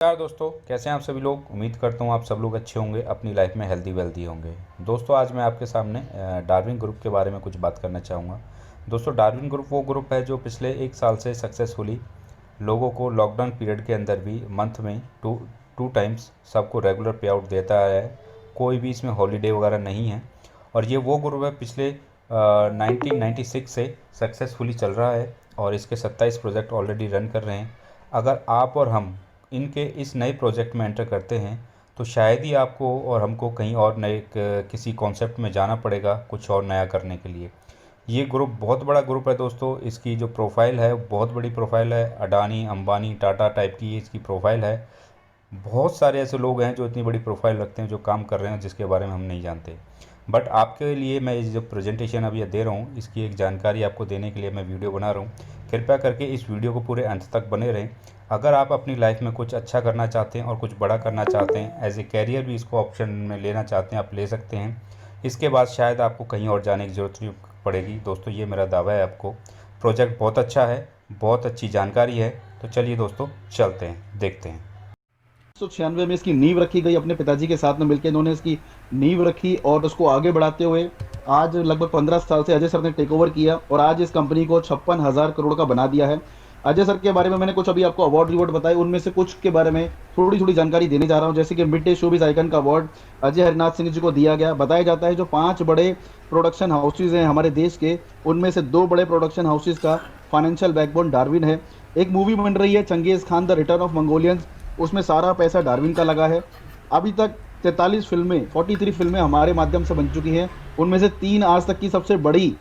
नमस्कार दोस्तों, कैसे हैं आप सभी लोग। उम्मीद करता हूँ आप सब लोग अच्छे होंगे, अपनी लाइफ में हेल्दी वेल्दी होंगे। दोस्तों आज मैं आपके सामने डार्विन ग्रुप के बारे में कुछ बात करना चाहूँगा। दोस्तों डार्विन ग्रुप वो ग्रुप है जो पिछले 1 साल से सक्सेसफुली लोगों को लॉकडाउन पीरियड के अंदर भी मंथ में टू टाइम्स सबको रेगुलर पे आउट देता है। कोई भी इसमें हॉलीडे वगैरह नहीं है और ये वो ग्रुप है पिछले 1996 से सक्सेसफुली चल रहा है और इसके 27 प्रोजेक्ट ऑलरेडी रन कर रहे हैं। अगर आप और हम इनके इस नए प्रोजेक्ट में एंटर करते हैं तो शायद ही आपको और हमको कहीं और नए किसी कॉन्सेप्ट में जाना पड़ेगा कुछ और नया करने के लिए। ये ग्रुप बहुत बड़ा ग्रुप है दोस्तों। इसकी जो प्रोफाइल है बहुत बड़ी प्रोफाइल है, अडानी अंबानी टाटा टाइप की इसकी प्रोफाइल है। बहुत सारे ऐसे लोग हैं जो इतनी बड़ी प्रोफाइल रखते हैं, जो काम कर रहे हैं जिसके बारे में हम नहीं जानते। बट आपके लिए मैं ये जो प्रेजेंटेशन अभी दे रहा हूँ इसकी एक जानकारी आपको देने के लिए मैं वीडियो बना रहा हूँ। कृपया करके इस वीडियो को पूरे अंत तक बने रहें। अगर आप अपनी लाइफ में कुछ अच्छा करना चाहते हैं और कुछ बड़ा करना चाहते हैं, एज ए कैरियर भी इसको ऑप्शन में लेना चाहते हैं, आप ले सकते हैं। इसके बाद शायद आपको कहीं और जाने की ज़रूरत नहीं पड़ेगी। दोस्तों ये मेरा दावा है आपको। प्रोजेक्ट बहुत अच्छा है, बहुत अच्छी जानकारी है। तो चलिए दोस्तों चलते हैं, देखते हैं। 1996 में इसकी नींव रखी गई। अपने पिताजी के साथ में मिलकर इन्होंने इसकी नींव रखी और उसको आगे बढ़ाते हुए आज लगभग 15 साल से अजय सर ने टेक ओवर किया और आज इस कंपनी को 56,000 करोड़ का बना दिया है। अजय सर के बारे में मैंने कुछ अभी आपको अवार्ड रिवॉर्ड बताए, उनमें से कुछ के बारे में थोड़ी थोड़ी जानकारी देने जा रहा हूं। जैसे कि मिड डे शोबिज आइकन का अवार्ड अजय हरिनाथ सिंह जी को दिया गया। बताया जाता है जो 5 बड़े प्रोडक्शन हाउसेज हैं हमारे देश के, उनमें से 2 बड़े प्रोडक्शन हाउसेज का फाइनेंशियल बैकबोन डार्विन है। एक मूवी बन रही है Genghis Khan the return of Mongolians, उसमें सारा पैसा डार्विन का लगा है। अभी तक 43 फिल्में 43 फिल्में हमारे माध्यम से बन चुकी हैं, उनमें से 3 आज तक की सबसे बड़ी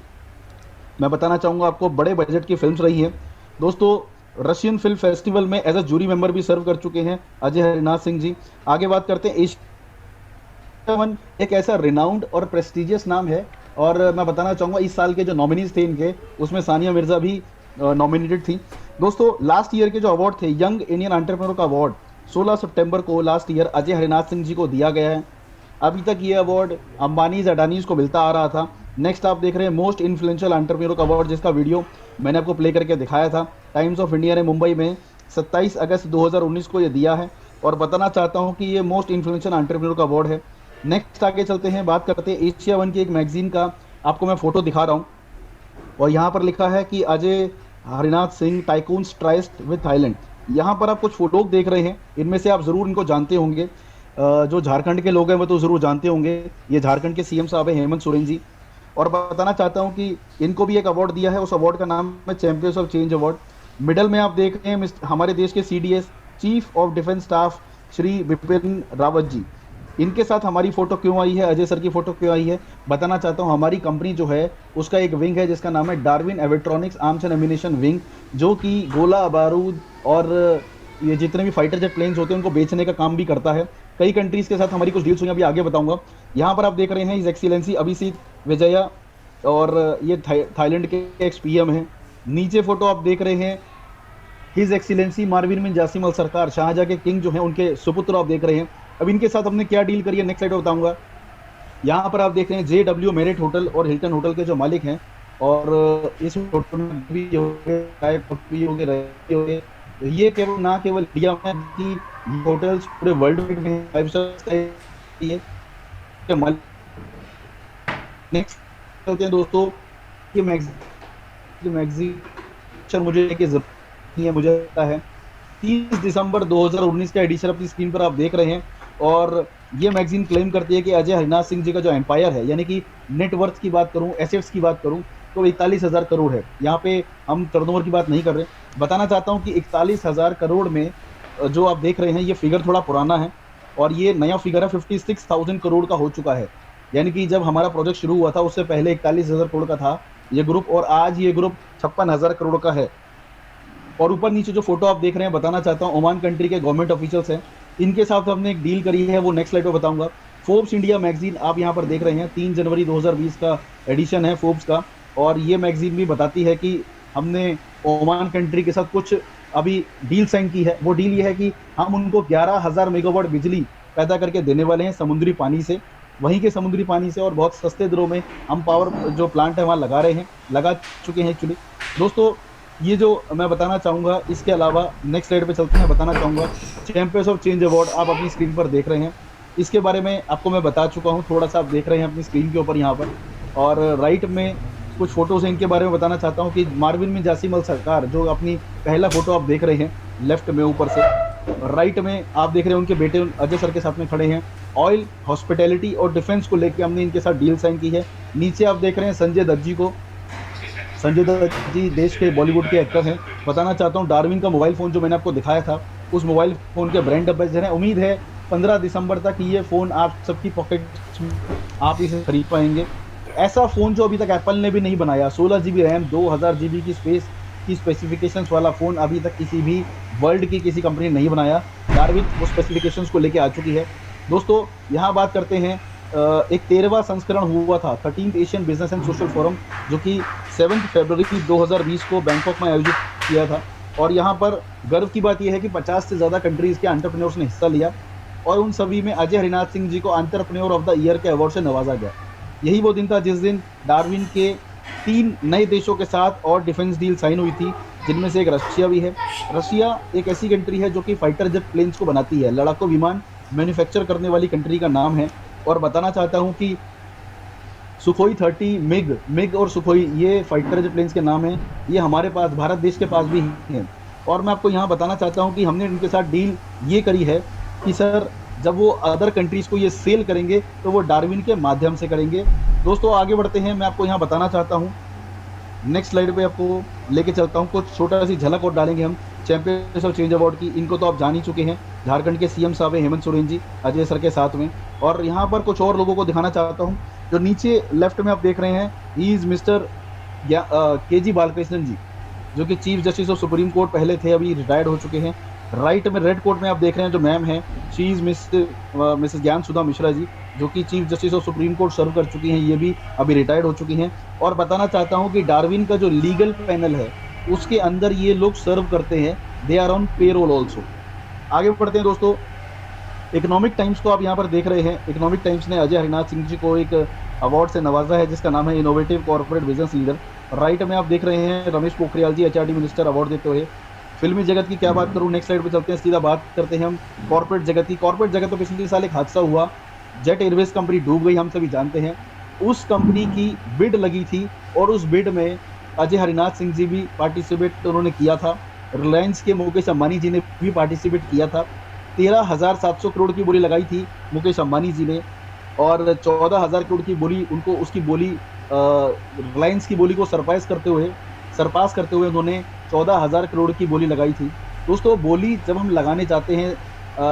मैं बताना चाहूँगा आपको बड़े बजट की फिल्म्स रही हैं। दोस्तों रशियन फिल्म फेस्टिवल में एज अ जूरी मेंबर भी सर्व कर चुके हैं अजय हरिनाथ सिंह जी। आगे बात करते हैं एशिया वन, एक ऐसा रिनाउंड और प्रेस्टिजियस नाम है और मैं बताना चाहूँगा इस साल के जो नॉमिनीज थे इनके, उसमें सानिया मिर्जा भी नॉमिनेटेड थी। दोस्तों लास्ट ईयर के जो अवार्ड थे यंग इंडियन एंटरप्रेन्योर का अवार्ड 16 सितंबर को लास्ट ईयर अजय हरिनाथ सिंह जी को दिया गया है। अभी तक ये अवार्ड अंबानीज अडानीज को मिलता आ रहा था। नेक्स्ट आप देख रहे हैं मोस्ट इन्फ्लुएंशियल एंटरप्रेन्योर का अवार्ड, जिसका वीडियो मैंने आपको प्ले करके दिखाया था। टाइम्स ऑफ इंडिया ने मुंबई में 27 अगस्त 2019 को ये दिया है और बताना चाहता हूँ कि ये मोस्ट इन्फ्लुएंशियल एंटरप्रेन्योर का अवार्ड है। नेक्स्ट आगे चलते हैं, बात करते हैं एशिया वन की एक मैगजीन का। आपको मैं फोटो दिखा रहा हूँ और यहाँ पर लिखा है कि अजय हरिनाथ सिंह टाइकून स्ट्राइस्ट विद थाईलैंड। यहाँ पर आप कुछ फोटो देख रहे हैं, इनमें से आप ज़रूर इनको जानते होंगे। जो झारखंड के लोग हैं वो तो ज़रूर जानते होंगे, ये झारखंड के सीएम साहब हैं हेमंत सोरेन जी। और बताना चाहता हूँ कि इनको भी एक अवार्ड दिया है, उस अवार्ड का नाम है champions of change award. Middle में आप देख रहे हैं हमारे देश के CDS chief of defence staff Shri Bipin Rawat ji. इनके साथ हमारी फोटो क्यों आई है, अजय सर की फोटो क्यों आई है, बताना चाहता हूँ। हमारी कंपनी जो है उसका एक विंग है जिसका नाम है Darwin avitronics arms and ammunition wing, जो कि गोला बारूद और ये जितने भी फाइटर जेट प्लेन्स होते हैं उनको बेचने का काम भी करता है। कई कंट्रीज के साथ हमारी कुछ डील्स हुई, अभी आगे बताऊंगा। यहाँ पर आप देख रहे हैं इज एक्सीलेंसी अभिजीत विजया और ये थाईलैंड के एक्स पीएम हैं। नीचे फोटो आप देख रहे हैं हिज एक्सीलेंसी मारवीन बिन जासिम अल सरकार, शाहजहाँ के किंग जो हैं उनके सुपुत्र आप देख रहे हैं। अब इनके साथ हमने क्या डील करी है नेक्स्ट स्लाइड में बताऊंगा। यहाँ पर आप देख रहे हैं JW मेरिट होटल और हिल्टन होटल के जो मालिक हैं, और इस होटल में भी होंगे। ये केवल ना केवल इंडिया में कि होटल्स पूरे वर्ल्ड में 5 स्टार। नेक्स्ट चलते हैं दोस्तों, ये मैगजीन मुझे लेके जरूरत नहीं है, मुझे लगता है 30 दिसंबर 2019 का एडिशन अपनी स्क्रीन पर आप देख रहे हैं। और ये मैगजीन क्लेम करती है कि अजय हरिनाथ सिंह जी का जो एम्पायर है, यानी कि नेटवर्थ की बात करूं, एसेट्स की बात करूं, तो 41,000 करोड़ है। यहाँ पे हम टर्नओवर की बात नहीं कर रहे। बताना चाहता हूँ कि 41,000 करोड़ में जो आप देख रहे हैं ये फिगर थोड़ा पुराना है और ये नया फिगर है 56,000 करोड़ का हो चुका है। यानी कि जब हमारा प्रोजेक्ट शुरू हुआ था उससे पहले 41,000 करोड़ का था ये ग्रुप, और आज ये ग्रुप 56,000 करोड़ का है। और ऊपर नीचे जो फोटो आप देख रहे हैं, बताना चाहता हूँ ओमान कंट्री के गवर्नमेंट ऑफिशियल्स हैं, इनके साथ हमने एक डील करी है, वो नेक्स्ट स्लाइड पे बताऊंगा। फोर्ब्स इंडिया मैगजीन आप यहाँ पर देख रहे हैं, 3 जनवरी 2020 का एडिशन है फोर्ब्स का, और ये मैगजीन भी बताती है कि हमने ओमान कंट्री के साथ कुछ अभी डील साइन की है। वो डील ये है कि हम उनको 11,000 मेगावाट बिजली पैदा करके देने वाले हैं समुद्री पानी से, वहीं के समुद्री पानी से, और बहुत सस्ते दरों में हम पावर जो प्लांट है वहाँ लगा रहे हैं, लगा चुके हैं एक्चुअली। दोस्तों ये जो मैं बताना चाहूँगा, इसके अलावा नेक्स्ट स्लाइड पे चलते हैं, बताना चाहूँगा चैंपियंस ऑफ चेंज अवार्ड आप अपनी स्क्रीन पर देख रहे हैं। इसके बारे में आपको मैं बता चुका हूँ, थोड़ा सा आप देख रहे हैं अपनी स्क्रीन के ऊपर यहाँ पर। और राइट में कुछ फोटोज हैं, इनके बारे में बताना चाहता हूँ कि मार्विन में जासिम अल सरकार, जो अपनी पहला फोटो आप देख रहे हैं लेफ्ट में ऊपर से, राइट में आप देख रहे हैं उनके बेटे अजय सर के साथ में खड़े हैं। ऑयल, हॉस्पिटैलिटी और डिफेंस को लेकर हमने इनके साथ डील साइन की है। नीचे आप देख रहे हैं संजय दत्त जी को। संजय दत्त जी देश के बॉलीवुड के एक्टर हैं। बताना चाहता हूँ डार्विन का मोबाइल फ़ोन जो मैंने आपको दिखाया था, उस मोबाइल फ़ोन के ब्रांड एम्बेसडर हैं। उम्मीद है 15 दिसंबर तक ये फ़ोन आप सबकी पॉकेट में आप इसे खरीद पाएंगे। ऐसा फ़ोन जो अभी तक एप्पल ने भी नहीं बनाया, 16 GB रैम, 2000 GB की स्पेस की स्पेसिफिकेशंस वाला फ़ोन अभी तक किसी भी वर्ल्ड की किसी कंपनी ने नहीं बनाया। डार्विन वो स्पेसिफिकेशंस को लेके आ चुकी है। दोस्तों यहाँ बात करते हैं, एक 13वां संस्करण हुआ था 13th Asian business and social forum, जो कि 7 फरवरी 2020 को बैंकॉक में आयोजित किया था। और यहाँ पर गर्व की बात यह है कि 50 से ज़्यादा कंट्रीज़ के एंटरप्रेन्योर्स ने हिस्सा लिया और उन सभी में अजय हरिनाथ सिंह जी को एंटरप्रेन्योर ऑफ द ईयर के अवार्ड से नवाजा गया। यही वो दिन था जिस दिन डार्विन के 3 नए देशों के साथ और डिफेंस डील साइन हुई थी, जिनमें से एक रशिया भी है। रशिया एक ऐसी कंट्री है जो कि फाइटर जेट प्लेन्स को बनाती है, लड़ाकू विमान मैन्युफैक्चर करने वाली कंट्री का नाम है। और बताना चाहता हूँ कि सुखोई 30, मिग और सुखोई, ये फाइटर जेट प्लेन्स के नाम हैं। ये हमारे पास भारत देश के पास भी हैं। और मैं आपको यहाँ बताना चाहता हूँ कि हमने इनके साथ डील ये करी है कि सर जब वो अदर कंट्रीज़ को ये सेल करेंगे तो वो डार्विन के माध्यम से करेंगे। दोस्तों आगे बढ़ते हैं, मैं आपको यहाँ बताना चाहता हूँ, नेक्स्ट स्लाइड पे आपको लेके चलता हूँ। कुछ छोटा सी झलक और डालेंगे हम चैंपियंस ऑफ चेंज अवार्ड की। इनको तो आप जान ही चुके हैं, झारखंड के सीएम साहब हैं हेमंत सोरेन जी, अजय सर के साथ में। और यहाँ पर कुछ और लोगों को दिखाना चाहता हूँ। जो नीचे लेफ्ट में आप देख रहे हैं, he is mister KG Balakrishnan ji, जो कि chief justice of supreme court पहले थे, अभी रिटायर्ड हो चुके हैं। राइट में रेड कोट में आप देख रहे हैं जो मैम है, शी इज़ मिसेस ज्ञान सुधा मिश्रा जी, जो कि chief justice of supreme court serve कर चुकी हैं, ये भी अभी रिटायर्ड हो चुकी हैं। और बताना चाहता हूँ कि डार्विन का जो लीगल पैनल है उसके अंदर ये लोग सर्व करते हैं, they are on payroll also. आगे बढ़ते हैं दोस्तों, इकोनॉमिक टाइम्स को आप यहाँ पर देख रहे हैं। इकोनॉमिक टाइम्स ने अजय हरिनाथ सिंह जी को एक अवार्ड से नवाजा है जिसका नाम है innovative corporate business leader. Right में आप देख रहे हैं रमेश पोखरियाल जी HRD मिनिस्टर अवार्ड देते हुए। फिल्मी जगत की क्या बात करूँ, नेक्स्ट स्लाइड पे चलते हैं, सीधा बात करते हैं हम कॉर्पोरेट जगत की। कॉर्पोरेट जगत तो पिछले साल एक हादसा हुआ, जेट एयरवेज कंपनी डूब गई, हम सभी जानते हैं। उस कंपनी की बिड लगी थी और उस बिड में अजय हरिनाथ सिंह जी भी पार्टिसिपेट उन्होंने किया था, रिलायंस के मुकेश अंबानी जी ने भी पार्टिसिपेट किया था। 13,700 करोड़ की बोली लगाई थी मुकेश अंबानी जी ने, और 14,000 करोड़ की बोली उनको, उसकी बोली रिलायंस की बोली को सरपास करते हुए उन्होंने 14,000 करोड़ की बोली लगाई थी। दोस्तों बोली जब हम लगाने जाते हैं,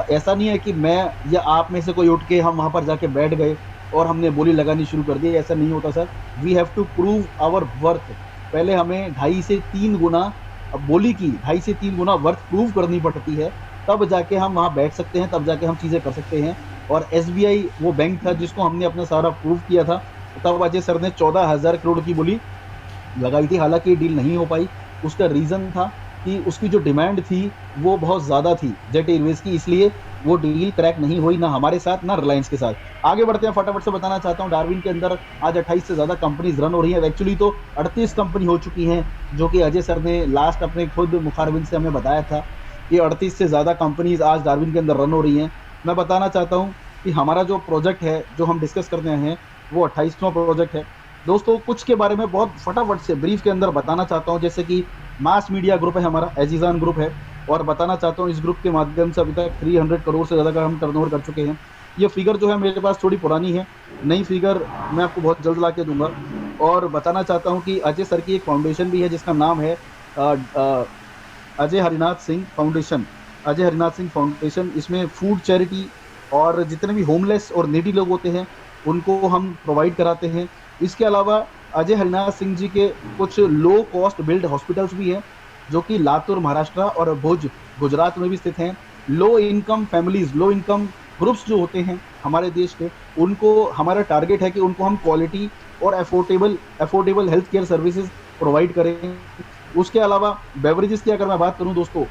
ऐसा नहीं है कि मैं या आप में से कोई उठ के हम वहाँ पर जाके बैठ गए और हमने बोली लगानी शुरू कर दी, ऐसा नहीं होता sir. We have to prove our worth. पहले हमें 2.5 से 3 गुना बोली की 2.5 से 3 गुना वर्थ प्रूव करनी पड़ती है, तब जाके हम वहाँ बैठ सकते हैं, तब जाके हम चीज़ें कर सकते हैं। और SBI वो बैंक था जिसको हमने अपना सारा प्रूव किया था, तब अजय सर ने 14,000 करोड़ की बोली लगाई थी। हालांकि डील नहीं हो पाई, उसका रीज़न था कि उसकी जो डिमांड थी वो बहुत ज़्यादा थी जेट एयरवेज की, इसलिए वो डील क्रैक नहीं हुई, ना हमारे साथ ना रिलायंस के साथ। आगे बढ़ते हैं, फटाफट से बताना चाहता हूँ डार्विन के अंदर आज 28 से ज़्यादा कंपनीज रन हो रही हैं। एक्चुअली तो 38 कंपनी हो चुकी हैं, जो कि अजय सर ने लास्ट अपने खुद मुखारबिन से हमें बताया था कि 38 से ज़्यादा कंपनीज आज डार्विन के अंदर रन हो रही हैं। मैं बताना चाहता हूँ कि हमारा जो प्रोजेक्ट है जो हम डिस्कस करते हैं वो 28वां प्रोजेक्ट है। दोस्तों कुछ के बारे में बहुत फटाफट से ब्रीफ के अंदर बताना चाहता हूं, जैसे कि मास मीडिया ग्रुप है हमारा, एजीजान ग्रुप है, और बताना चाहता हूं इस ग्रुप के माध्यम से अभी तक 300 करोड़ से ज़्यादा का हम टर्नओवर कर चुके हैं। ये फिगर जो है मेरे पास थोड़ी पुरानी है, नई फिगर मैं आपको बहुत जल्द ला के दूंगा। और बताना चाहता हूँ कि अजय सर की एक फाउंडेशन भी है जिसका नाम है अजय हरिनाथ सिंह फाउंडेशन। अजय हरिनाथ सिंह फाउंडेशन, इसमें फूड चैरिटी और जितने भी होमलेस और नीडी लोग होते हैं उनको हम प्रोवाइड कराते हैं। इसके अलावा अजय हरिनाथ सिंह जी के कुछ लो कॉस्ट बिल्ड हॉस्पिटल्स भी हैं जो कि लातूर महाराष्ट्र और भुज गुजरात में भी स्थित हैं। Low income families, low income groups जो होते हैं हमारे देश के, उनको हमारा टारगेट है कि उनको हम क्वालिटी और affordable health care services provide करें। उसके अलावा बेवरेजेस की अगर मैं बात करूं दोस्तों,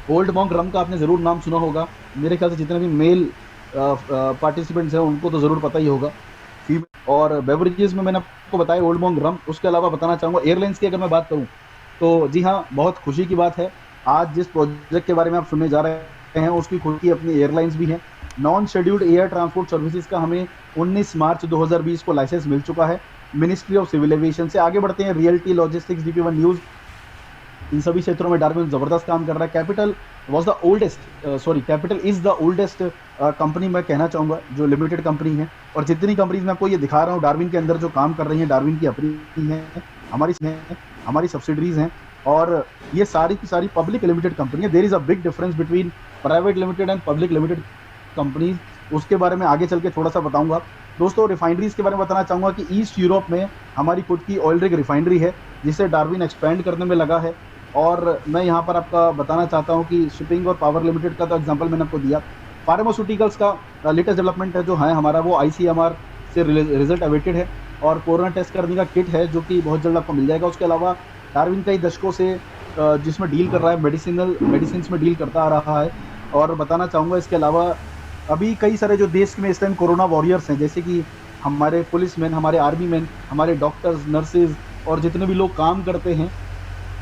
ओल्ड मॉन्क रम का आपने ज़रूर नाम सुना होगा, मेरे ख्याल से जितने भी मेल पार्टिसिपेंट्स हैं उनको तो ज़रूर पता ही होगा। और बेवरेजेस में मैंने आपको बताया ओल्ड मॉन्क रम। उसके अलावा बताना चाहूँगा एयरलाइंस की अगर मैं बात करूँ तो जी हाँ, बहुत खुशी की बात है। आज जिस प्रोजेक्ट के बारे में आप सुनने जा रहे हैं, उसकी खुद की अपनी एयरलाइंस भी हैं। Non scheduled air transport services का हमें 19 मार्च 2020 को लाइसेंस मिल चुका है मिनिस्ट्री ऑफ सिविल एविएशन से। आगे बढ़ते हैं, रियल्टी, लॉजिस्टिक्स, DP1 न्यूज़, इन सभी क्षेत्रों में डार्विन जबरदस्त काम कर रहा है। Capital was the oldest capital is the oldest company मैं कहना चाहूँगा, जो लिमिटेड कंपनी है। और जितनी कंपनीज मैं आपको ये दिखा रहा हूँ डार्विन के अंदर जो काम कर रही हैं, डार्विन की अपनी है, हमारी सब्सिडरीज हैं, और ये सारी की सारी पब्लिक लिमिटेड कंपनी है। There is a big difference between private limited and public limited companies, उसके बारे में आगे चल के थोड़ा सा बताऊंगा। दोस्तों, रिफाइनरीज के बारे में बताना चाहूँगा कि ईस्ट यूरोप में हमारी खुद की ऑयल रिग रिफाइनरी है, जिसे डार्विन एक्सपेंड करने में लगा है। और मैं यहाँ पर आपका बताना चाहता हूँ कि शिपिंग और पावर लिमिटेड का तो एग्जांपल मैंने आपको दिया। फार्मास्यूटिकल्स का लेटेस्ट डेवलपमेंट है जो है हमारा, वो ICMR से रिजल्ट अवेटेड है, और कोरोना टेस्ट करने का किट है जो कि बहुत जल्द आपको मिल जाएगा। उसके अलावा डार्विन कई दशकों से जिसमें डील कर रहा है, मेडिसिन में डील करता आ रहा है। और बताना चाहूँगा इसके अलावा अभी कई सारे जो देश में इस टाइम कोरोना वॉरियर्स हैं, जैसे कि हमारे पुलिसमैन, हमारे आर्मी मैन, हमारे डॉक्टर्स, नर्सेज और जितने भी लोग काम करते हैं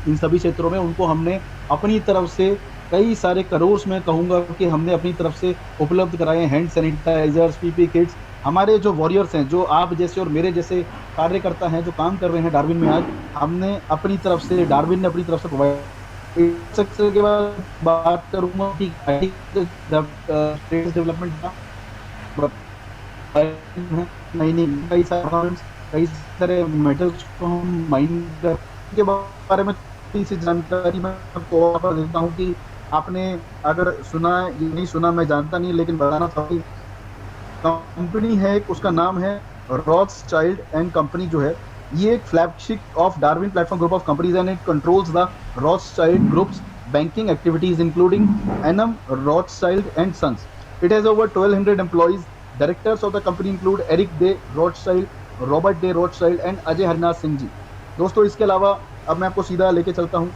इन सभी क्षेत्रों में, उनको हमने अपनी तरफ से कई सारे करोड़ में कहूँगा कि हमने अपनी तरफ से उपलब्ध कराए हैं। Hand sanitisers, PP kits. हमारे जो वॉरियर्स हैं, जो आप जैसे और मेरे जैसे कार्यकर्ता हैं जो काम कर रहे हैं डार्विन में, आज हमने अपनी तरफ से, डार्विन ने अपनी तरफ से प्रोवाइड। सेक्टर के बाद बात करूँगा कि डेवलपमेंट का कई सारे मेटल्स को हम माइन के बारे में सी जानकारी मैं आपको ऑफर देता हूँ कि आपने अगर सुना या नहीं सुना मैं जानता नहीं, लेकिन बताना चाहूँगी। कंपनी है एक, उसका नाम है रॉथस्चाइल्ड एंड कंपनी जो है, ये एक flagship of Darwin platform group of companies and it controls the Rothschild groups banking activities including N M Rothschild and sons. It has over 1200 employees. Directors of the company include Eric de Rothschild, Robert de Rothschild and Ajay Harnath Singh ji. दोस्तों, इसके अलावा अब मैं आपको सीधा लेके चलता हूँ,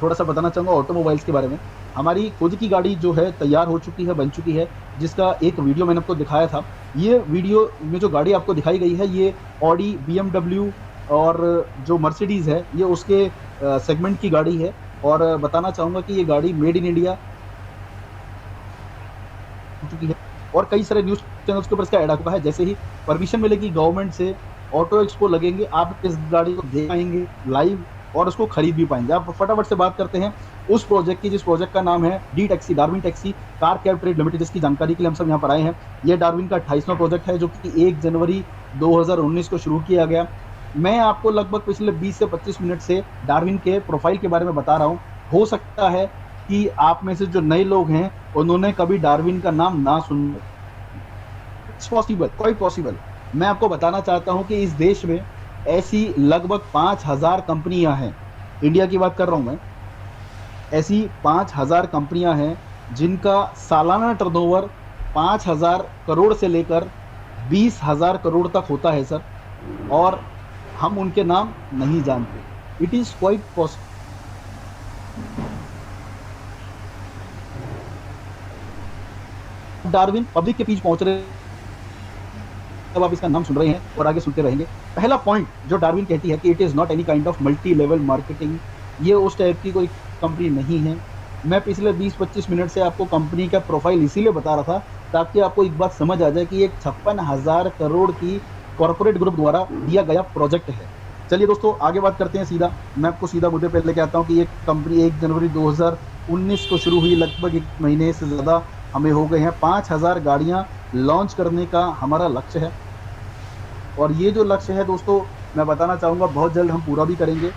थोड़ा सा बताना चाहूँगा ऑटोमोबाइल्स के बारे में। हमारी खुद की गाड़ी जो है तैयार हो चुकी है, बन चुकी है, जिसका एक वीडियो मैंने आपको दिखाया था। ये वीडियो में जो गाड़ी आपको दिखाई गई है, ये ऑडी, BMW और जो मर्सिडीज़ है, ये उसके सेगमेंट की गाड़ी है। और बताना चाहूँगा कि ये गाड़ी मेड इन इंडिया चुकी है, और कई सारे न्यूज़ चैनल्स के ऊपर इसका ऐड आ चुका है। जैसे ही परमिशन मिलेगी गवर्नमेंट से, ऑटो एक्सपो लगेंगे, आप इस गाड़ी को देख पाएंगे लाइव और उसको खरीद भी पाएंगे। आप फटाफट से बात करते हैं उस प्रोजेक्ट की, जिस प्रोजेक्ट का नाम है D taxi, Darwin taxi car cab trade limited, जिसकी जानकारी के लिए हम सब यहाँ पर आए हैं। ये डार्विन का 28वां प्रोजेक्ट है, जो कि 1 जनवरी 2019 को शुरू किया गया। मैं आपको लगभग पिछले 20 से 25 मिनट से डार्विन के प्रोफाइल के बारे में बता रहा हूँ। हो सकता है कि आप में से जो नए लोग हैं उन्होंने कभी डार्विन का नाम ना सुना। It's possible, quite possible. मैं आपको बताना चाहता हूं कि इस देश में ऐसी लगभग 5000 कंपनियां हैं, इंडिया की बात कर रहा हूं मैं। ऐसी 5000 कंपनियां हैं जिनका सालाना टर्नओवर 5000 करोड़ से लेकर 20,000 करोड़ तक होता है सर, और हम उनके नाम नहीं जानते। It is quite possible. Darwin public के बीच पहुंच रहे, तब आप इसका नाम सुन रहे हैं और आगे सुनते रहेंगे। पहला पॉइंट जो डार्विन कहती है कि it is not any kind of multi level marketing, ये उस टाइप की कोई कंपनी नहीं है। मैं पिछले 20-25 मिनट से आपको कंपनी का प्रोफाइल इसीलिए बता रहा था ताकि आपको एक बात समझ आ जाए कि एक 56,000 करोड़ की कॉर्पोरेट ग्रुप द्वारा दिया गया प्रोजेक्ट है। चलिए दोस्तों, आगे बात करते हैं सीधा। मैं आपको सीधा मुद्दे पर लेके आता हूँ कि ये कंपनी 1 जनवरी 2019 को शुरू हुई, लगभग 1 महीने से ज़्यादा हमें हो गए हैं। 5000 गाड़ियाँ लॉन्च करने का हमारा लक्ष्य है, और ये जो लक्ष्य है दोस्तों, मैं बताना चाहूँगा बहुत जल्द हम पूरा भी करेंगे।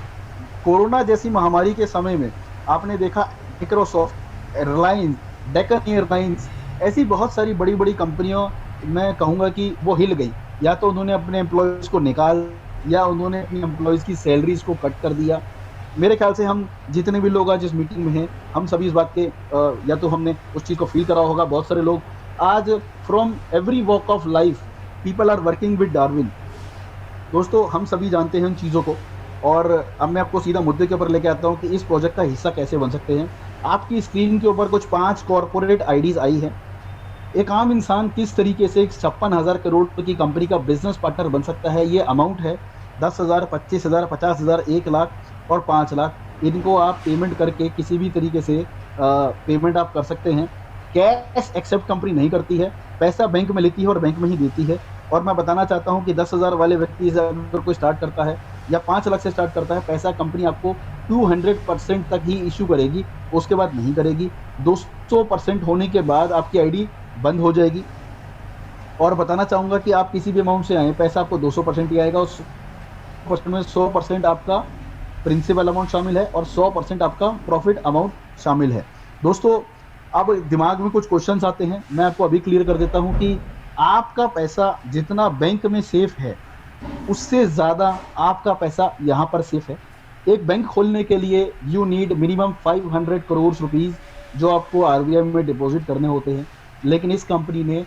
कोरोना जैसी महामारी के समय में आपने देखा माइक्रोसॉफ्ट, एयरलाइंस, डेक्कन एयरलाइंस, ऐसी बहुत सारी बड़ी बड़ी कंपनियों, मैं कहूँगा कि वो हिल गई। या तो उन्होंने अपने एम्प्लॉयज़ को निकाल, या उन्होंने अपनी एम्प्लॉयज़ की सैलरीज़ को कट कर दिया। मेरे ख्याल से हम जितने भी लोग आज इस मीटिंग में हैं, हम सभी इस बात के या तो हमने उस चीज़ को फील करा होगा। बहुत सारे लोग आज from every walk of life people are working with Darwin. दोस्तों, हम सभी जानते हैं उन चीज़ों को, और अब मैं आपको सीधा मुद्दे के ऊपर लेके आता हूँ कि इस प्रोजेक्ट का हिस्सा कैसे बन सकते हैं। आपकी स्क्रीन के ऊपर कुछ 5 कॉर्पोरेट आईडीज़ आई हैं। एक आम इंसान किस तरीके से एक 56,000 करोड़ की कंपनी का बिजनेस पार्टनर बन सकता है। ये अमाउंट है 10,000, 25,000, 50,000, 1 लाख, और 5 लाख, इनको आप पेमेंट करके किसी भी तरीके से पेमेंट आप कर सकते हैं। कैश एक्सेप्ट कंपनी नहीं करती है, पैसा बैंक में लेती है और बैंक में ही देती है। और मैं बताना चाहता हूँ कि 10,000 वाले व्यक्ति से अगर कोई स्टार्ट करता है या 5 लाख से स्टार्ट करता है, पैसा कंपनी आपको 200% तक ही इशू करेगी, उसके बाद नहीं करेगी। 200% होने के बाद आपकी आईडी बंद हो जाएगी। और बताना चाहूँगा कि आप किसी भी अमाउंट से आएँ, पैसा आपको 200% ही आएगा। उस % में 100% आपका प्रिंसिपल अमाउंट शामिल है और 100% आपका प्रॉफिट अमाउंट शामिल है। दोस्तों, अब दिमाग में कुछ क्वेश्चंस आते हैं, मैं आपको अभी क्लियर कर देता हूँ कि आपका पैसा जितना बैंक में सेफ है, उससे ज़्यादा आपका पैसा यहाँ पर सेफ है। एक बैंक खोलने के लिए you need minimum 500 crore rupees जो आपको आरबीआई में डिपॉजिट करने होते हैं, लेकिन इस कंपनी ने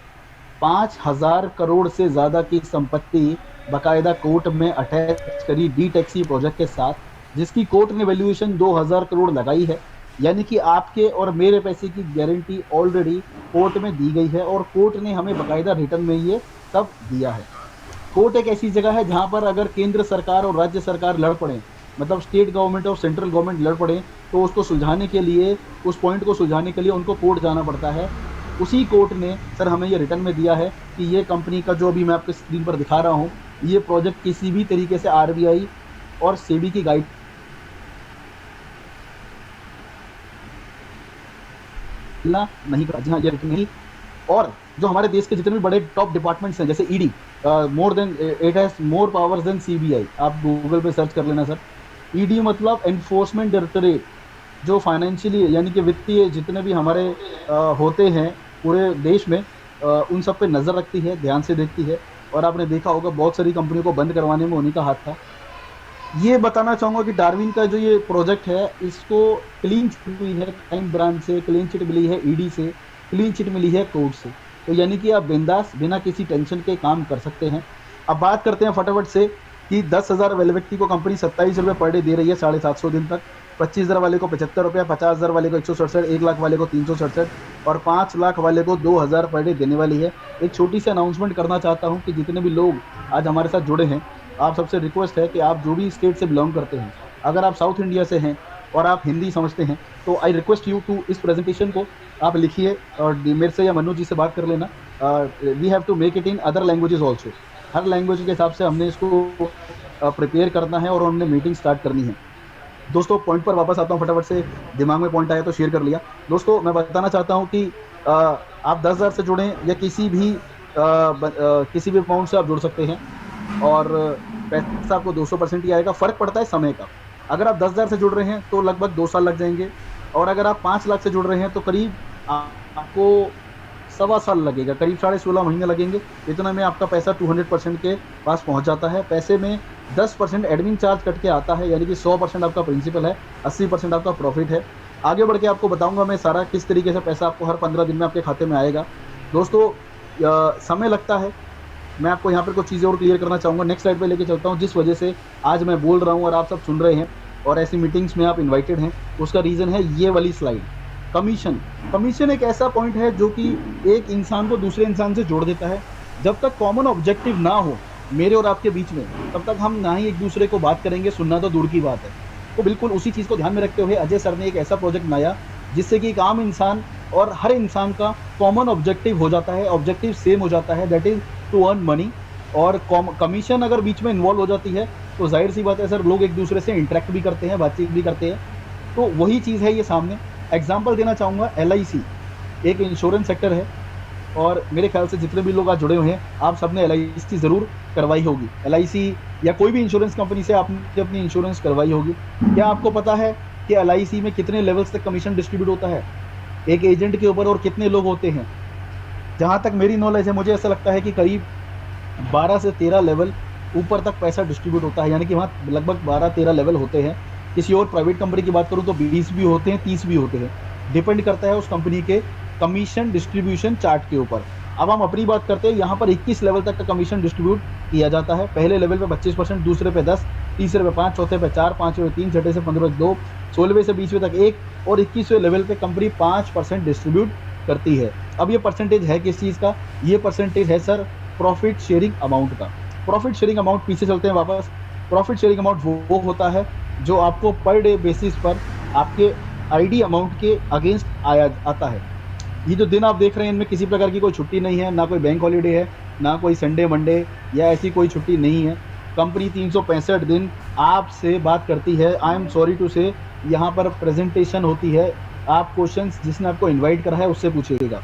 5,000 करोड़ से ज़्यादा की संपत्ति बाकायदा कोर्ट में अटैच करी डी टैक्सी प्रोजेक्ट के साथ, जिसकी कोर्ट ने वैल्यूएशन 2,000 करोड़ लगाई है। यानी कि आपके और मेरे पैसे की गारंटी ऑलरेडी कोर्ट में दी गई है और कोर्ट ने हमें बाकायदा रिटर्न में ये सब दिया है। कोर्ट एक ऐसी जगह है जहाँ पर अगर केंद्र सरकार और राज्य सरकार लड़ पड़े, मतलब स्टेट गवर्नमेंट और सेंट्रल गवर्नमेंट लड़ पड़े, तो उसको सुलझाने के लिए, उस पॉइंट को सुलझाने के लिए उनको कोर्ट जाना पड़ता है। उसी कोर्ट ने सर हमें ये रिटर्न में दिया है कि ये कंपनी का जो अभी मैं आपके स्क्रीन पर दिखा रहा हूँ, ये प्रोजेक्ट किसी भी तरीके से आरबीआई और सेबी की गाइड नहीं करा। जी हाँ, ये रिटर्न नहीं। और जो हमारे देश के जितने भी बड़े टॉप डिपार्टमेंट्स हैं, जैसे ED, more than it has more powers than CBI. आप गूगल पे सर्च कर लेना सर। ईडी मतलब एनफोर्समेंट डायरेक्टरेट, जो फाइनेंशियली यानी कि वित्तीय जितने भी हमारे होते हैं पूरे देश में, उन सब पे नज़र रखती है, ध्यान से देखती है। और आपने देखा होगा बहुत सारी कंपनियों को बंद करवाने में उन्हीं का हाथ था। ये बताना चाहूँगा कि डार्विन का जो ये प्रोजेक्ट है, इसको क्लीन चिट हुई है क्राइम ब्रांच से, क्लीन चिट मिली है ईडी से, क्लीन चिट मिली है कोर्ट से। तो यानी कि आप बिंदास बिना किसी टेंशन के काम कर सकते हैं। अब बात करते हैं फटाफट से कि 10,000 वाले व्यक्ति को कंपनी 27 रुपये पर डे दे रही है 750 दिन तक, 25,000 वाले को 75 रुपये, 50,000 वाले को 167, 1 लाख वाले को 367 और 5 लाख वाले को 2,000 पर डे देने वाली है। एक छोटी सी अनाउंसमेंट करना चाहता हूँ कि जितने भी लोग आज हमारे साथ जुड़े हैं, आप सबसे रिक्वेस्ट है कि आप जो भी स्टेट से बिलोंग करते हैं, अगर आप साउथ इंडिया से हैं और आप हिंदी समझते हैं, तो आई रिक्वेस्ट यू टू इस प्रेजेंटेशन को आप लिखिए और मेरे से या मनु जी से बात कर लेना। We have to make it in other languages also. हर लैंग्वेज के हिसाब से हमने इसको प्रिपेयर करना है और हमने मीटिंग स्टार्ट करनी है। दोस्तों, पॉइंट पर वापस आता हूँ, फटाफट से दिमाग में पॉइंट आया तो शेयर कर लिया। दोस्तों, मैं बताना चाहता हूँ कि आप 10,000 से जुड़ें या किसी भी अमाउंट से आप जुड़ सकते हैं और पैसा आपको 200% ही आएगा। फ़र्क पड़ता है समय का। अगर आप 10,000 से जुड़ रहे हैं तो लगभग 2 साल लग जाएंगे, और अगर आप 5 लाख से जुड़ रहे हैं तो करीब आपको 1.25 साल लगेगा, करीब 16.5 महीने लगेंगे। इतना में आपका पैसा 200% के पास पहुंच जाता है। पैसे में 10% एडमिन चार्ज कट के आता है, यानी कि 100% आपका प्रिंसिपल है, 80% आपका प्रॉफिट है। आगे बढ़ के आपको बताऊंगा मैं सारा किस तरीके से पैसा आपको हर 15 दिन में आपके खाते में आएगा। दोस्तों, समय लगता है। मैं आपको यहाँ पर कुछ चीज़ें और क्लियर करना चाहूँगा, नेक्स्ट स्लाइड पे लेके चलता हूँ। जिस वजह से आज मैं बोल रहा हूँ और आप सब सुन रहे हैं और ऐसी मीटिंग्स में आप इनवाइटेड हैं, उसका रीज़न है ये वाली स्लाइड, कमीशन। कमीशन एक ऐसा पॉइंट है जो कि एक इंसान को दूसरे इंसान से जोड़ देता है। जब तक कॉमन ऑब्जेक्टिव ना हो मेरे और आपके बीच में, तब तक हम ना ही एक दूसरे को बात करेंगे, सुनना तो दूर की बात है। तो बिल्कुल उसी चीज़ को ध्यान में रखते हुए अजय सर ने एक ऐसा प्रोजेक्ट बनाया जिससे कि एक आम इंसान और हर इंसान का कॉमन ऑब्जेक्टिव हो जाता है, ऑब्जेक्टिव सेम हो जाता है, that is to earn money. और कमीशन अगर बीच में इन्वॉल्व हो जाती है तो जाहिर सी बात है सर, लोग एक दूसरे से इंटरेक्ट भी करते हैं, बातचीत भी करते हैं। तो वही चीज़ है ये सामने। एग्जाम्पल देना चाहूँगा, LIC एक इंश्योरेंस सेक्टर है और मेरे ख्याल से जितने भी लोग आज जुड़े हुए हैं, आप सबने LIC ज़रूर करवाई होगी। LIC या कोई भी इंश्योरेंस कंपनी से आपने अपनी इंश्योरेंस करवाई होगी। क्या आपको पता है कि LIC में कितने लेवल्स तक कमीशन डिस्ट्रीब्यूट होता है एक एजेंट के ऊपर, और कितने लोग होते हैं? जहाँ तक मेरी नॉलेज है, मुझे ऐसा लगता है कि करीब 12 से 13 लेवल ऊपर तक पैसा डिस्ट्रीब्यूट होता है, यानी कि वहाँ लगभग 12-13 लेवल होते हैं। किसी और प्राइवेट कंपनी की बात करूँ तो 20 भी होते हैं, 30 भी होते हैं, डिपेंड करता है उस कंपनी के कमीशन डिस्ट्रीब्यूशन चार्ट के ऊपर। अब हम अपनी बात करते हैं, यहाँ पर 21 लेवल तक का कमीशन डिस्ट्रीब्यूट किया जाता है। पहले लेवल पे 25%, दूसरे पे 10, तीसरे पे 5, चौथे पे 4, पाँचवें पे 3, छठे से 15 2, 16वें से 20वें तक 1 और 21वें लेवल पे कंपनी 5% डिस्ट्रीब्यूट करती है। अब ये परसेंटेज है किस चीज़ का? ये परसेंटेज है सर प्रॉफिट शेयरिंग अमाउंट का। प्रॉफिट शेयरिंग अमाउंट, पीछे चलते हैं वापस। प्रॉफिट शेयरिंग अमाउंट वो होता है जो आपको पर डे बेसिस पर आपके आईडी अमाउंट के अगेंस्ट आया आता है। ये जो दिन आप देख रहे हैं इनमें किसी प्रकार की कोई छुट्टी नहीं है, ना कोई बैंक हॉलीडे है, ना कोई संडे मंडे या ऐसी कोई छुट्टी नहीं है। कंपनी 365 दिन आपसे बात करती है। आई एम सॉरी टू से, यहाँ पर प्रेजेंटेशन होती है, आप क्वेश्चंस जिसने आपको इनवाइट करा है उससे पूछिएगा।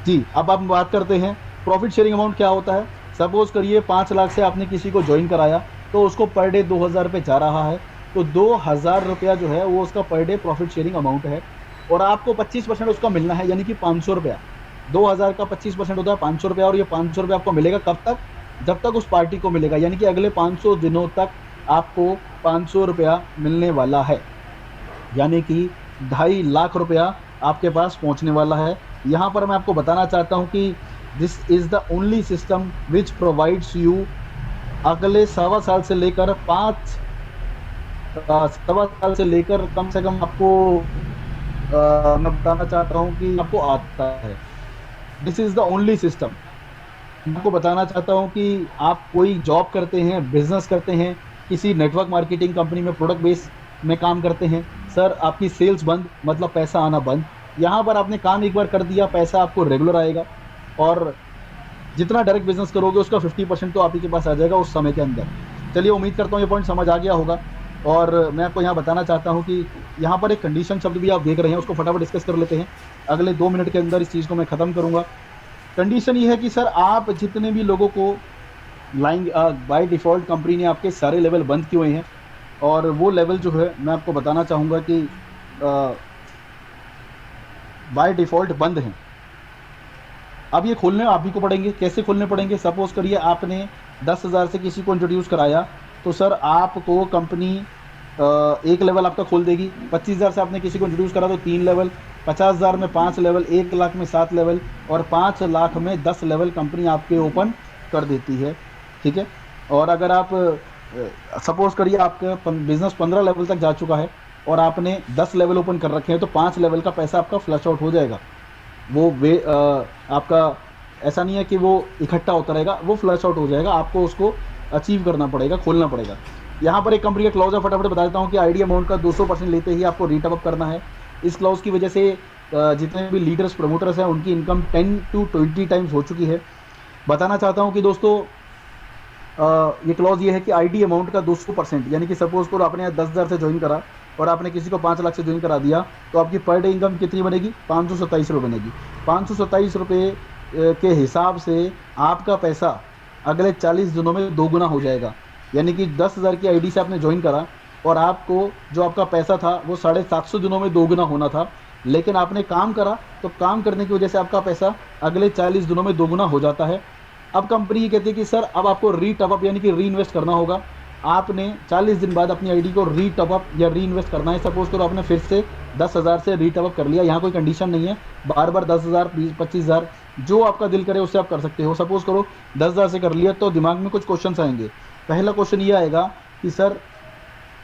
जी, अब आप बात करते हैं प्रॉफिट शेयरिंग अमाउंट क्या होता है। सपोज करिए 5 लाख से आपने किसी को ज्वाइन कराया तो उसको पर डे 2000 रुपये जा रहा है, तो 2000 रुपया जो है वो उसका per day profit sharing amount है और आपको 25% उसका मिलना है, यानी कि 500 रुपया। 2000 का 25% होता है 500 रुपया और ये 500 रुपया आपको मिलेगा कब तक? जब तक उस पार्टी को मिलेगा, यानी कि अगले 500 दिनों तक आपको 500 रुपया मिलने वाला है, यानी कि 2.5 लाख रुपया आपके पास पहुंचने वाला है। यहाँ पर मैं आपको बताना चाहता हूँ कि this is the only system which provides you अगले सवा साल से लेकर सवा साल से लेकर कम से कम आपको मैं बताना चाहता हूँ कि आपको आता है। This is the only system. मैं आपको बताना चाहता हूँ कि आप कोई जॉब करते हैं, बिजनेस करते हैं, किसी नेटवर्क मार्केटिंग कंपनी में प्रोडक्ट बेस में काम करते हैं, सर आपकी सेल्स बंद मतलब पैसा आना बंद। यहाँ पर आपने काम एक बार कर दिया, पैसा आपको रेगुलर आएगा और जितना डायरेक्ट बिजनेस करोगे उसका 50% तो आप ही के पास आ जाएगा उस समय के अंदर। चलिए, उम्मीद करता हूँ ये पॉइंट समझ आ गया होगा। और मैं आपको यहाँ बताना चाहता हूँ कि यहाँ पर एक कंडीशन शब्द भी आप देख रहे हैं, उसको फटाफट डिस्कस कर लेते हैं। अगले 2 मिनट के अंदर इस चीज़ को मैं ख़त्म करूँगा। कंडीशन ये है कि सर आप जितने भी लोगों को लाइन बाय डिफ़ॉल्ट कंपनी ने आपके सारे लेवल बंद किए हुए हैं और वो लेवल जो है मैं आपको बताना चाहूँगा कि बाय डिफ़ॉल्ट बंद हैं। अब ये खोलने आप ही को पड़ेंगे। कैसे खोलने पड़ेंगे? सपोज़ करिए आपने 10,000 से किसी को इंट्रोड्यूस कराया तो सर आपको कंपनी एक लेवल आपका खोल देगी। 25,000 से आपने किसी को इंट्रोड्यूस करा तो 3 लेवल, 50,000 में 5 लेवल, 1 लाख में 7 लेवल और 5 लाख में 10 लेवल कंपनी आपके ओपन कर देती है। ठीक है। और अगर आप सपोज़ करिए आपका बिज़नेस 15 लेवल तक जा चुका है और आपने 10 लेवल ओपन कर रखे हैं तो 5 लेवल का पैसा आपका फ्लश आउट हो जाएगा। वो आपका ऐसा नहीं है कि वो इकट्ठा होता रहेगा, वो फ्लश आउट हो जाएगा। आपको उसको अचीव करना पड़ेगा, खोलना पड़ेगा। यहाँ पर एक कंपनी का क्लॉज है, फटाफट बता देता हूँ कि आईडी अमाउंट का 200% लेते ही आपको रीटअप अप करना है। इस क्लॉज की वजह से जितने भी लीडर्स प्रमोटर्स हैं उनकी इनकम 10 to 20 टाइम्स हो चुकी है। बताना चाहता हूँ कि दोस्तों ये क्लॉज ये है कि आईडी अमाउंट का 200%, यानी कि सपोज करो आपने 10,000 से ज्वाइन करा और आपने किसी को 5 लाख से ज्वाइन करा दिया तो आपकी पर डे इनकम कितनी बनेगी? 527 रुपये बनेगी। 527 रुपये के हिसाब से आपका पैसा अगले 40 दिनों में 2 गुना हो जाएगा। यानी कि 10,000 की आईडी से आपने ज्वाइन करा और आपको जो आपका पैसा था वो 750 दिनों में 2 गुना होना था, लेकिन आपने काम करा तो काम करने की वजह से आपका पैसा अगले 40 दिनों में 2 गुना हो जाता है। अब कंपनी ये कहती है कि सर अब आपको रीटअप अप यानी कि री इन्वेस्ट करना होगा। आपने 40 दिन बाद अपनी आईडी को रीटअप अप या री इन्वेस्ट करना है। सपोज करो आपने फिर से 10,000 से रीटअप अप कर लिया। यहाँ कोई कंडीशन नहीं है, बार बार 10,000, 25,000 जो आपका दिल करे उससे आप कर सकते हो। सपोज करो 10,000 से कर लिया तो दिमाग में कुछ क्वेश्चन आएंगे। पहला क्वेश्चन ये आएगा कि सर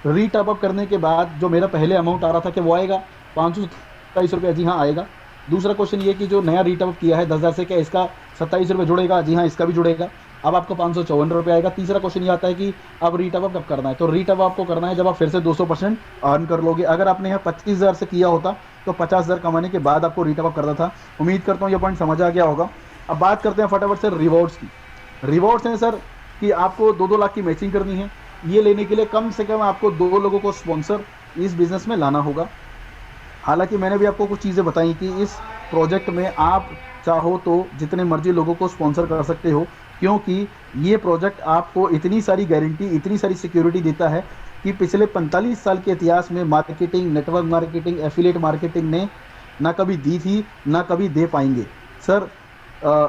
रीटअप अप करने के बाद जो मेरा पहले अमाउंट आ रहा था कि वो आएगा 527 रुपये? जी हाँ आएगा। दूसरा क्वेश्चन ये कि जो नया रीटअप अप किया है 10,000 से, क्या इसका 27 रुपये जुड़ेगा? जी हाँ इसका भी जुड़ेगा। अब आपको 554 रुपये आएगा। तीसरा क्वेश्चन ये आता है कि अब रीटअप अप कब करना है? तो रीटअप आपको करना है जब आप फिर से 200% अर्न कर लोगे। अगर आपने यहाँ 25,000 से किया होता तो 50,000 कमाने के बाद आपको रीटअप अप करना था। उम्मीद करता हूँ ये पॉइंट समझ आ गया होगा। अब बात करते हैं फटाफट से रिवॉर्ड्स की। रिवॉर्ड्स हैं सर कि आपको 2-2 लाख की मैचिंग करनी है। ये लेने के लिए कम से कम आपको 2 लोगों को स्पॉन्सर इस बिज़नेस में लाना होगा। हालांकि मैंने भी आपको कुछ चीज़ें बताई कि इस प्रोजेक्ट में आप चाहो तो जितने मर्जी लोगों को स्पॉन्सर कर सकते हो, क्योंकि ये प्रोजेक्ट आपको इतनी सारी गारंटी, इतनी सारी सिक्योरिटी देता है कि पिछले 45 साल के इतिहास में marketing, network marketing, affiliate marketing ने ना कभी दी थी ना कभी दे पाएंगे। सर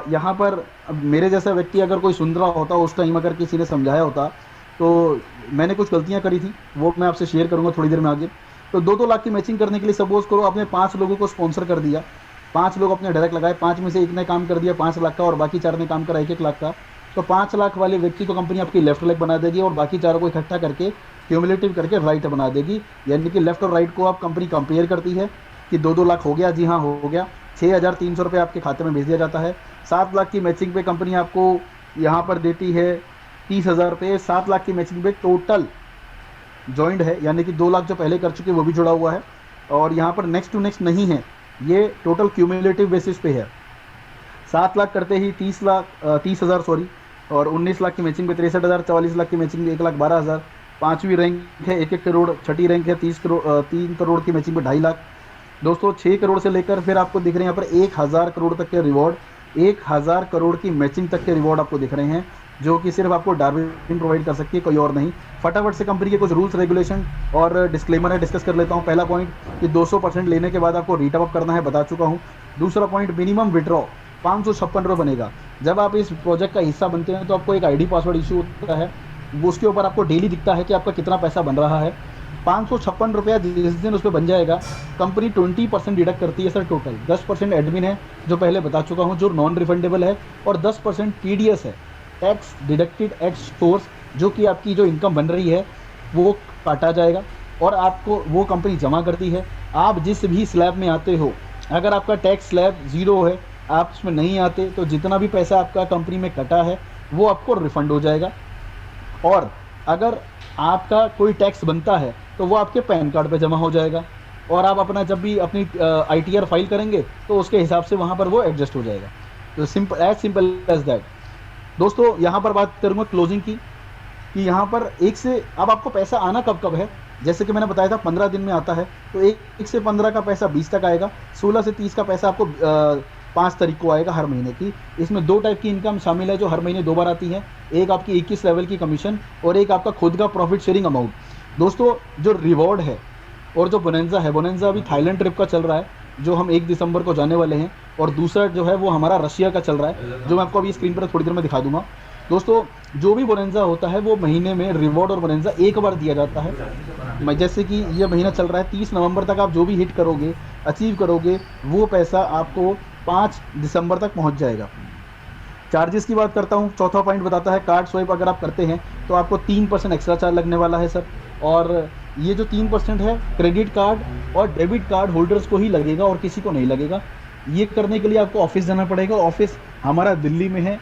यहाँ पर मेरे जैसा व्यक्ति अगर कोई सुन रहा होता उस टाइम अगर किसी ने समझाया होता तो मैंने कुछ गलतियाँ करी थी, वो मैं आपसे शेयर करूँगा थोड़ी देर में आगे। तो 2-2 लाख की मैचिंग करने के लिए सपोज करो आपने 5 लोगों को स्पॉन्सर कर दिया, 5 लोग अपने डायरेक्ट लगाए, 5 में से एक ने काम कर दिया 5 लाख का और बाकी 4 ने काम करा 1-1 लाख का, तो 5 लाख वाले व्यक्ति को कंपनी आपकी लेफ्ट लेग बना देगी और बाकी 4 को इकट्ठा करके क्यूमुलेटिव करके राइट बना देगी। यानी कि लेफ्ट और राइट को आप कंपनी कंपेयर करती है कि 2-2 लाख हो गया। जी हाँ हो गया। 6,300 रुपये आपके खाते में भेज दिया जाता है। 7 लाख की मैचिंग पे कंपनी आपको यहाँ पर देती है 30,000 रुपये। 7 लाख की मैचिंग पे टोटल जॉइंड है, यानी कि 2 लाख जो पहले कर चुके वो भी जुड़ा हुआ है। और यहाँ पर नेक्स्ट टू नेक्स्ट नहीं है, ये टोटल क्यूमुलेटिव बेसिस पे है। 7 लाख करते ही 30,000 सॉरी, और 19 लाख की मैचिंग पे 63,000, 44 लाख की मैचिंग पे 1,12,000, 5वीं रैंक है 1-1 करोड़, 6ठी रैंक है 3 करोड़ की मैचिंग पे 2.5 लाख। दोस्तों 6 करोड़ से लेकर फिर आपको दिख रहे हैं यहाँ पर 1,000 करोड़ तक के रिवॉर्ड, 1,000 करोड़ की मैचिंग तक के रिवॉर्ड आपको दिख रहे हैं, जो कि सिर्फ आपको डार्विन प्रोवाइड कर सकती है, कोई और नहीं। फटाफट से कंपनी के कुछ रूल्स रेगुलेशन और डिस्क्लेमर है, डिस्कस कर लेता हूँ। पहला पॉइंट कि 200% लेने के बाद आपको रीटअप अप करना है, बता चुका हूँ। दूसरा पॉइंट, मिनिमम विड्रॉ 556 रुपये बनेगा। जब आप इस प्रोजेक्ट का हिस्सा बनते हैं तो आपको एक आईडी पासवर्ड इशू होता है, वो उसके ऊपर आपको डेली दिखता है कि आपका कितना पैसा बन रहा है। 556 रुपया जिस दिन उस पर बन जाएगा, कंपनी 20% डिडक्ट करती है सर टोटल। 10% एडमिन है जो पहले बता चुका हूँ, जो नॉन रिफंडेबल है, और 10% TDS है, टैक्स डिडक्टेड एट सोर्स, जो कि आपकी जो इनकम बन रही है वो काटा जाएगा और आपको वो कंपनी जमा करती है। आप जिस भी स्लैब में आते हो, अगर आपका टैक्स स्लैब 0 है, आप उसमें नहीं आते, तो जितना भी पैसा आपका कंपनी में कटा है वो आपको रिफंड हो जाएगा। और अगर आपका कोई टैक्स बनता है तो वो आपके पैन कार्ड पे जमा हो जाएगा, और आप अपना जब भी अपनी ITR फाइल करेंगे तो उसके हिसाब से वहाँ पर वो एडजस्ट हो जाएगा। तो सिंपल एज दैट। दोस्तों यहाँ पर बात करूँगा क्लोजिंग की, कि यहाँ पर एक से अब आपको पैसा आना कब कब है, जैसे कि मैंने बताया था 15 दिन में आता है, तो 1 से 15 का पैसा 20 तक आएगा, 16 से 30 का पैसा आपको 5 तारीख को आएगा हर महीने की। इसमें 2 टाइप की इनकम शामिल है जो हर महीने 2 बार आती है, एक आपकी 21 लेवल की कमीशन और एक आपका खुद का प्रॉफिट शेयरिंग अमाउंट। दोस्तों जो रिवॉर्ड है और जो बोनेंजा है, बोनेंजा अभी थाईलैंड ट्रिप का चल रहा है जो हम 1 दिसंबर को जाने वाले हैं, और दूसरा जो है वो हमारा रशिया का चल रहा है, जो मैं आपको अभी स्क्रीन पर थोड़ी देर में दिखा दूंगा। दोस्तों जो भी बोनेंजा होता है वो महीने में रिवॉर्ड और बोनेंजा एक बार दिया जाता है। जैसे कि ये महीना चल रहा है, 30 नवंबर तक आप जो भी हिट करोगे, अचीव करोगे, वो पैसा आपको 5 दिसंबर तक पहुंच जाएगा। चार्जेस की बात करता हूं, चौथा पॉइंट बताता है कार्ड स्वाइप अगर आप करते हैं तो आपको 3% एक्स्ट्रा चार्ज लगने वाला है सर। और ये जो 3% है क्रेडिट कार्ड और डेबिट कार्ड होल्डर्स को ही लगेगा और किसी को नहीं लगेगा। ये करने के लिए आपको ऑफिस जाना पड़ेगा। ऑफिस हमारा दिल्ली में है,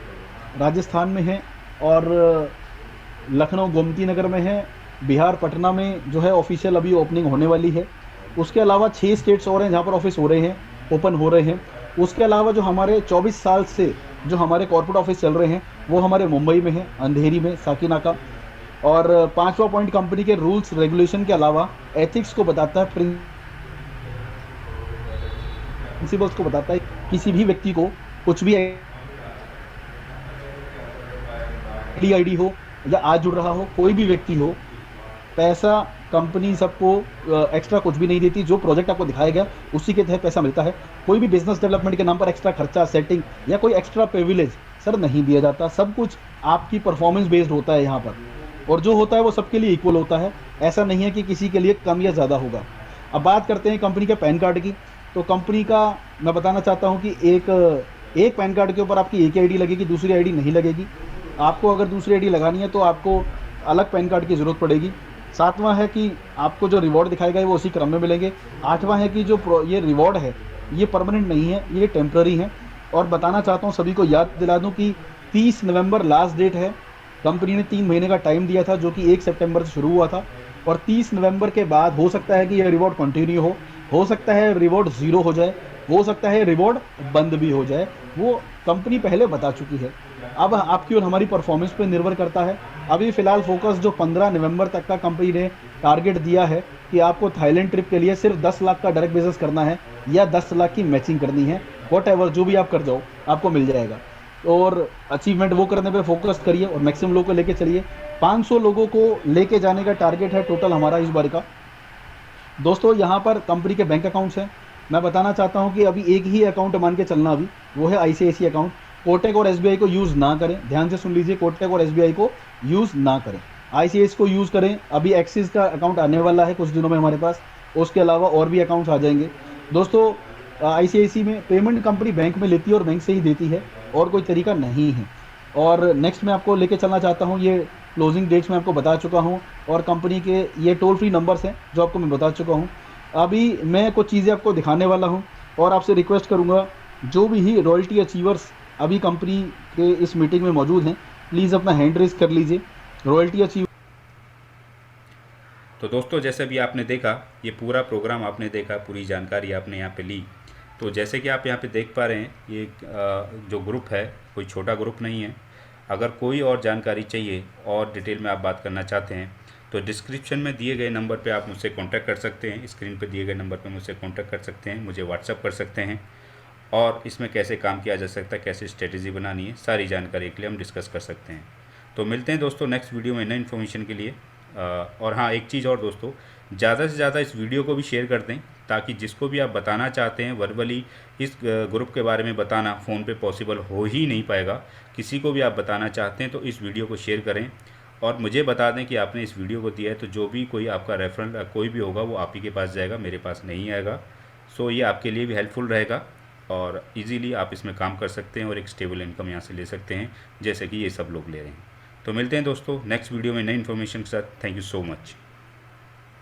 राजस्थान में है, और लखनऊ गोमती नगर में है, बिहार पटना में जो है ऑफिशियल अभी ओपनिंग होने वाली है। उसके अलावा 6 स्टेट्स और हैं जहाँ पर ऑफिस हो रहे हैं, ओपन हो रहे हैं। उसके अलावा जो हमारे 24 साल से जो हमारे कॉर्पोरेट ऑफिस चल रहे हैं वो हमारे मुंबई में है, अंधेरी में, साकिनाका। और 5वां पॉइंट कंपनी के रूल्स रेगुलेशन के अलावा एथिक्स को बताता है, प्रिंसिपल्स को बताता है। किसी भी व्यक्ति को कुछ भी ID हो या आज जुड़ रहा हो, कोई भी व्यक्ति हो, पैसा कंपनी सबको एक्स्ट्रा कुछ भी नहीं देती। जो प्रोजेक्ट आपको दिखाया गया उसी के तहत पैसा मिलता है। कोई भी बिजनेस डेवलपमेंट के नाम पर एक्स्ट्रा खर्चा, सेटिंग या कोई एक्स्ट्रा प्रिविलेज सर नहीं दिया जाता। सब कुछ आपकी परफॉर्मेंस बेस्ड होता है यहाँ पर, और जो होता है वो सबके लिए इक्वल होता है। ऐसा नहीं है कि किसी के लिए कम या ज़्यादा होगा। अब बात करते हैं कंपनी के पैन कार्ड की। तो कंपनी का मैं बताना चाहता हूँ कि एक पैन कार्ड के ऊपर आपकी एक ID लगेगी, दूसरी ID नहीं लगेगी। आपको अगर दूसरी ID लगानी है तो आपको अलग पैन कार्ड की ज़रूरत पड़ेगी। 7वां है कि आपको जो रिवॉर्ड दिखाए गए वो उसी क्रम में मिलेंगे। 8वां है कि जो ये रिवॉर्ड है ये परमानेंट नहीं है, ये टेम्प्ररी है। और बताना चाहता हूँ सभी को याद दिला दूँ कि 30 नवंबर लास्ट डेट है। कंपनी ने 3 महीने का टाइम दिया था जो कि 1 सितंबर से शुरू हुआ था, और 30 नवंबर के बाद हो सकता है कि यह रिवॉर्ड कंटिन्यू हो सकता है रिवॉर्ड 0 हो जाए, हो सकता है रिवॉर्ड बंद भी हो जाए। वो कंपनी पहले बता चुकी है। अब आपकी और हमारी परफॉर्मेंस पे निर्भर करता है। अभी फ़िलहाल फोकस जो 15 नवंबर तक का कंपनी ने टारगेट दिया है कि आपको थाईलैंड ट्रिप के लिए सिर्फ 10 लाख का डायरेक्ट बिजनेस करना है या 10 लाख की मैचिंग करनी है, व्हाटएवर जो भी आप कर जाओ आपको मिल जाएगा। और अचीवमेंट वो करने पे फोकस करिए और मैक्सिमम लोगों को लेके चलिए। 500 लोगों को लेके जाने का टारगेट है टोटल हमारा इस बार का। दोस्तों यहाँ पर कंपनी के बैंक अकाउंट्स हैं। मैं बताना चाहता हूँ कि अभी एक ही अकाउंट मान के चलना, अभी वो है ICICI अकाउंट। कोटक और SBI को यूज़ ना करें, ध्यान से सुन लीजिए, कोटक और SBI को यूज़ ना करें, ICICI को यूज़ करें। अभी एक्सिस का अकाउंट आने वाला है कुछ दिनों में हमारे पास, उसके अलावा और भी अकाउंट्स आ जाएंगे। दोस्तों ICICI में पेमेंट कंपनी बैंक में लेती है और बैंक से ही देती है, और कोई तरीका नहीं है। और नेक्स्ट मैं आपको लेके चलना चाहता हूँ, ये क्लोजिंग डेट्स मैं आपको बता चुका हूँ, और कंपनी के ये टोल फ्री नंबर्स हैं जो आपको मैं बता चुका हूँ। अभी मैं कुछ चीज़ें आपको दिखाने वाला हूँ, और आपसे रिक्वेस्ट करूँगा जो भी ही रॉयल्टी अचीवर्स अभी कंपनी के इस मीटिंग में मौजूद हैं, प्लीज़ अपना हैंड रेज कर लीजिए। रॉयल्टी अचीवर तो दोस्तों जैसे भी आपने देखा, ये पूरा प्रोग्राम आपने देखा, पूरी जानकारी आपने यहाँ पे ली। तो जैसे कि आप यहाँ पे देख पा रहे हैं, ये जो ग्रुप है कोई छोटा ग्रुप नहीं है। अगर कोई और जानकारी चाहिए और डिटेल में आप बात करना चाहते हैं तो डिस्क्रिप्शन में दिए गए नंबर पे आप मुझसे कांटेक्ट कर सकते हैं। स्क्रीन पे दिए गए नंबर पे मुझसे कांटेक्ट कर सकते हैं, मुझे व्हाट्सअप कर सकते हैं। और इसमें कैसे काम किया जा सकता है, कैसे स्ट्रेटेजी बनानी है, सारी जानकारी के लिए हम डिस्कस कर सकते हैं। तो मिलते हैं दोस्तों नेक्स्ट वीडियो में नई इन्फॉर्मेशन के लिए। और हाँ, एक चीज़ और दोस्तों, ज़्यादा से ज़्यादा इस वीडियो को भी शेयर कर दें, ताकि जिसको भी आप बताना चाहते हैं वर्बली इस ग्रुप के बारे में बताना फ़ोन पे पॉसिबल हो ही नहीं पाएगा। किसी को भी आप बताना चाहते हैं तो इस वीडियो को शेयर करें और मुझे बता दें कि आपने इस वीडियो को दिया है। तो जो भी कोई आपका रेफरल कोई भी होगा वो आप ही के पास जाएगा, मेरे पास नहीं आएगा। सो ये आपके लिए भी हेल्पफुल रहेगा और इजीली आप इसमें काम कर सकते हैं और एक स्टेबल इनकम यहाँ से ले सकते हैं, जैसे कि ये सब लोग ले रहे हैं। तो मिलते हैं दोस्तों नेक्स्ट वीडियो में नई इन्फॉर्मेशन के साथ। Thank you so much.